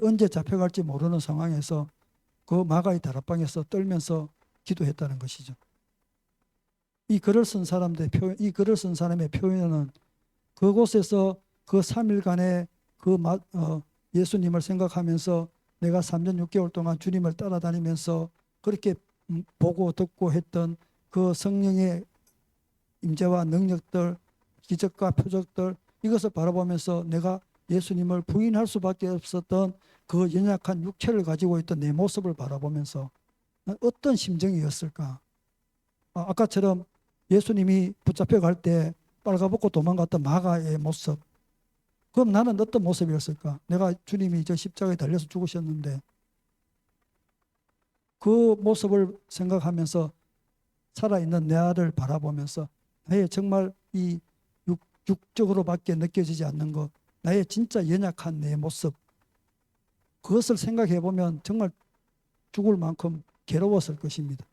언제 잡혀갈지 모르는 상황에서 그 마가의 다락방에서 떨면서 기도했다는 것이죠. 이 글을 쓴 사람의 표현은 그곳에서 그 3일간의 예수님을 생각하면서 내가 3년 6개월 동안 주님을 따라다니면서 그렇게 보고 듣고 했던 그 성령의 임재와 능력들, 기적과 표적들, 이것을 바라보면서 내가 예수님을 부인할 수밖에 없었던 그 연약한 육체를 가지고 있던 내 모습을 바라보면서 어떤 심정이었을까? 아까처럼 예수님이 붙잡혀 갈 때 빨가벗고 도망갔던 마가의 모습, 그럼 나는 어떤 모습이었을까? 내가 주님이 저 십자가에 달려서 죽으셨는데 그 모습을 생각하면서 살아있는 내 아를 바라보면서 나의 정말 이 육적으로밖에 느껴지지 않는 것, 나의 진짜 연약한 내 모습, 그것을 생각해 보면 정말 죽을 만큼 괴로웠을 것입니다.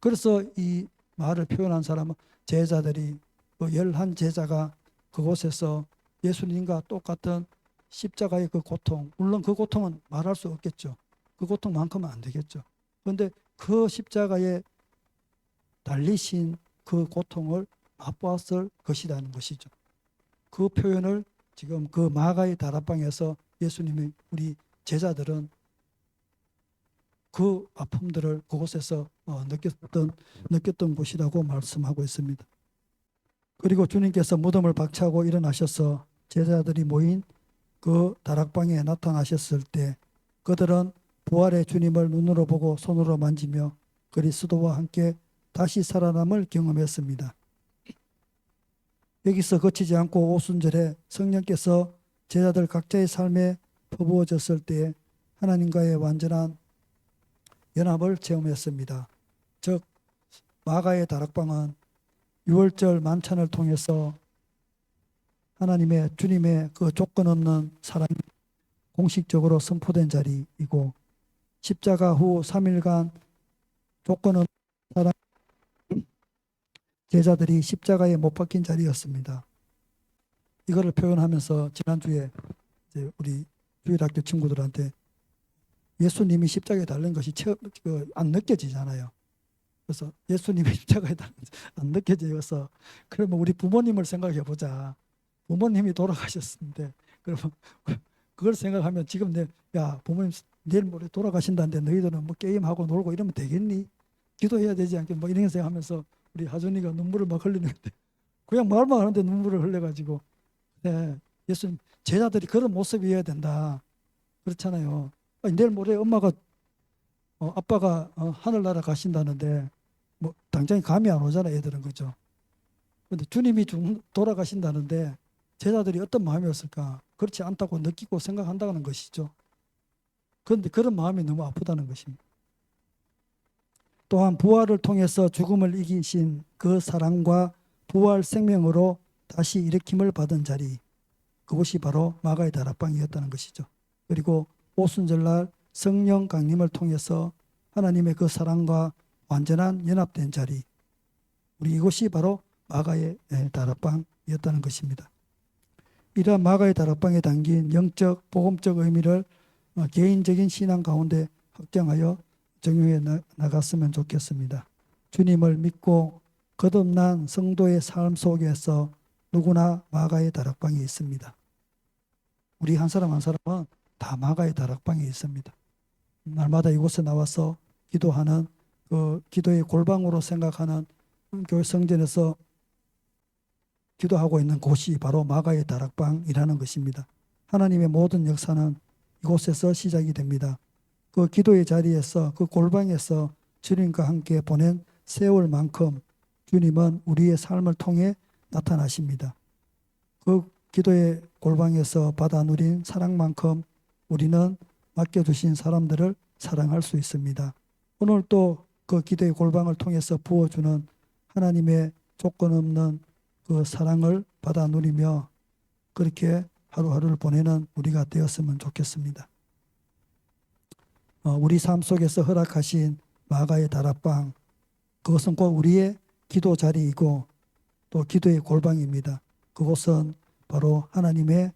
그래서 이 말을 표현한 사람은 제자들이 그 11제자가 그곳에서 예수님과 똑같은 십자가의 그 고통, 물론 그 고통은 말할 수 없겠죠. 그 고통만큼은 안 되겠죠. 그런데 그 십자가에 달리신 그 고통을 맛보았을 것이라는 것이죠. 그 표현을 지금 그 마가의 다락방에서 예수님이 우리 제자들은 그 아픔들을 그곳에서 느꼈던 곳이라고 말씀하고 있습니다. 그리고 주님께서 무덤을 박차고 일어나셔서 제자들이 모인 그 다락방에 나타나셨을 때 그들은 부활의 주님을 눈으로 보고 손으로 만지며 그리스도와 함께 다시 살아남을 경험했습니다. 여기서 그치지 않고 오순절에 성령께서 제자들 각자의 삶에 퍼부어졌을 때 하나님과의 완전한 연합을 체험했습니다. 즉 마가의 다락방은 6월절 만찬을 통해서 주님의 그 조건 없는 사랑이 공식적으로 선포된 자리이고 십자가 후 3일간 조건 없는 사랑 제자들이 십자가에 못 박힌 자리였습니다. 이거를 표현하면서 지난주에 이제 우리 주일학교 친구들한테 예수님이 십자가에 달린 것이 안 느껴지잖아요. 그래서 예수님이 십자가에 달린 것이 안 느껴져서 그러면 우리 부모님을 생각해 보자. 부모님이 돌아가셨는데 그러면 그걸 생각하면 지금 부모님 내일 모레 돌아가신다는데 너희들은 뭐 게임하고 놀고 이러면 되겠니? 기도해야 되지 않겠니? 뭐 이런 생각하면서 우리 하준이가 눈물을 막 흘리는데 그냥 말만 하는데 눈물을 흘려가지고 예수님 제자들이 그런 모습이어야 된다. 그렇잖아요. 내일 모레 엄마가 아빠가 하늘나라 가신다는데 뭐 당장에 감이 안 오잖아 애들은. 그죠? 근데 주님이 돌아가신다는데 제자들이 어떤 마음이었을까? 그렇지 않다고 느끼고 생각한다는 것이죠. 그런데 그런 마음이 너무 아프다는 것입니다. 또한 부활을 통해서 죽음을 이기신 그 사랑과 부활 생명으로 다시 일으킴을 받은 자리, 그것이 바로 마가의 다락방이었다는 것이죠. 그리고 오순절날 성령 강림을 통해서 하나님의 그 사랑과 완전한 연합된 자리, 우리 이곳이 바로 마가의 다락방이었다는 것입니다. 이러한 마가의 다락방에 담긴 영적, 복음적 의미를 개인적인 신앙 가운데 확장하여 적용해 나갔으면 좋겠습니다. 주님을 믿고 거듭난 성도의 삶 속에서 누구나 마가의 다락방이 있습니다. 우리 한 사람 한 사람은 다 마가의 다락방에 있습니다. 날마다 이곳에 나와서 기도하는 그 기도의 골방으로 생각하는 교회 성전에서 기도하고 있는 곳이 바로 마가의 다락방이라는 것입니다. 하나님의 모든 역사는 이곳에서 시작이 됩니다. 그 기도의 자리에서, 그 골방에서 주님과 함께 보낸 세월만큼 주님은 우리의 삶을 통해 나타나십니다. 그 기도의 골방에서 받아 누린 사랑만큼 우리는 맡겨주신 사람들을 사랑할 수 있습니다. 오늘 또 그 기도의 골방을 통해서 부어주는 하나님의 조건 없는 그 사랑을 받아 누리며 그렇게 하루하루를 보내는 우리가 되었으면 좋겠습니다. 우리 삶 속에서 허락하신 마가의 다락방, 그것은 꼭 우리의 기도 자리이고 또 기도의 골방입니다. 그곳은 바로 하나님의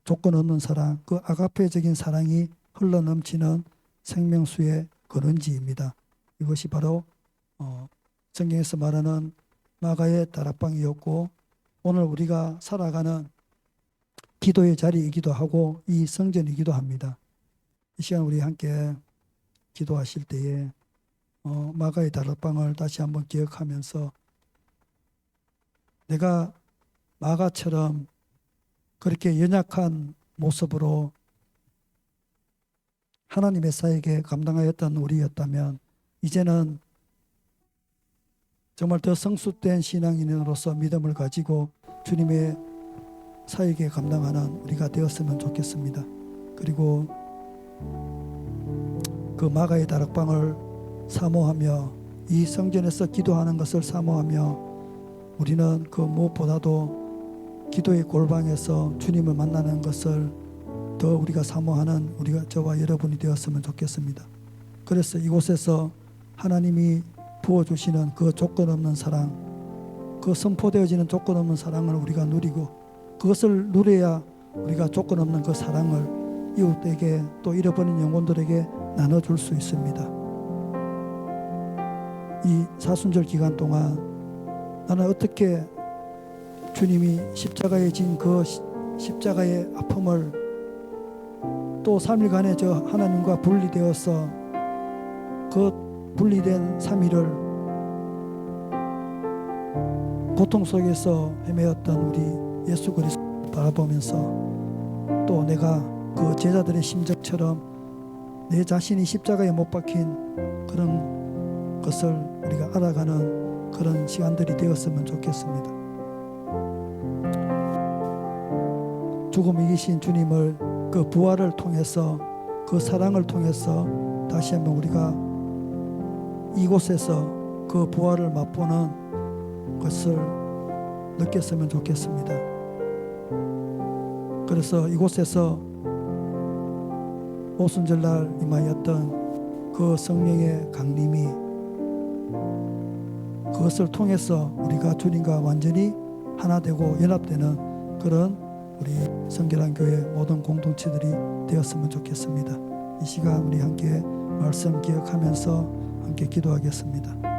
조건 없는 사랑, 그 아가페적인 사랑이 흘러넘치는 생명수의 근원지입니다. 이것이 바로 성경에서 말하는 마가의 다락방이었고, 오늘 우리가 살아가는 기도의 자리이기도 하고 이 성전이기도 합니다. 이 시간 우리 함께 기도하실 때에 마가의 다락방을 다시 한번 기억하면서 내가 마가처럼 그렇게 연약한 모습으로 하나님의 사역에 감당하였던 우리였다면 이제는 정말 더 성숙된 신앙인으로서 믿음을 가지고 주님의 사역에 감당하는 우리가 되었으면 좋겠습니다. 그리고 그 마가의 다락방을 사모하며 이 성전에서 기도하는 것을 사모하며 우리는 그 무엇보다도 기도의 골방에서 주님을 만나는 것을 더 우리가 사모하는 우리가 저와 여러분이 되었으면 좋겠습니다. 그래서 이곳에서 하나님이 부어주시는 그 조건 없는 사랑, 그 선포되어지는 조건 없는 사랑을 우리가 누리고 그것을 누려야 우리가 조건 없는 그 사랑을 이웃에게 또 잃어버린 영혼들에게 나눠줄 수 있습니다. 이 사순절 기간 동안 나는 어떻게 주님이 십자가에 진 그 십자가의 아픔을 또 3일간의 저 하나님과 분리되어서 그 분리된 3일을 고통 속에서 헤매었던 우리 예수 그리스도 바라보면서 또 내가 그 제자들의 심정처럼 내 자신이 십자가에 못 박힌 그런 것을 우리가 알아가는 그런 시간들이 되었으면 좋겠습니다. 죽음 이기신 주님을 그 부활을 통해서 그 사랑을 통해서 다시 한번 우리가 이곳에서 그 부활을 맛보는 것을 느꼈으면 좋겠습니다. 그래서 이곳에서 오순절날 임하였던 그 성령의 강림이 그것을 통해서 우리가 주님과 완전히 하나 되고 연합되는 그런 우리 성결한 교회 모든 공동체들이 되었으면 좋겠습니다. 이 시간 우리 함께 말씀 기억하면서 함께 기도하겠습니다.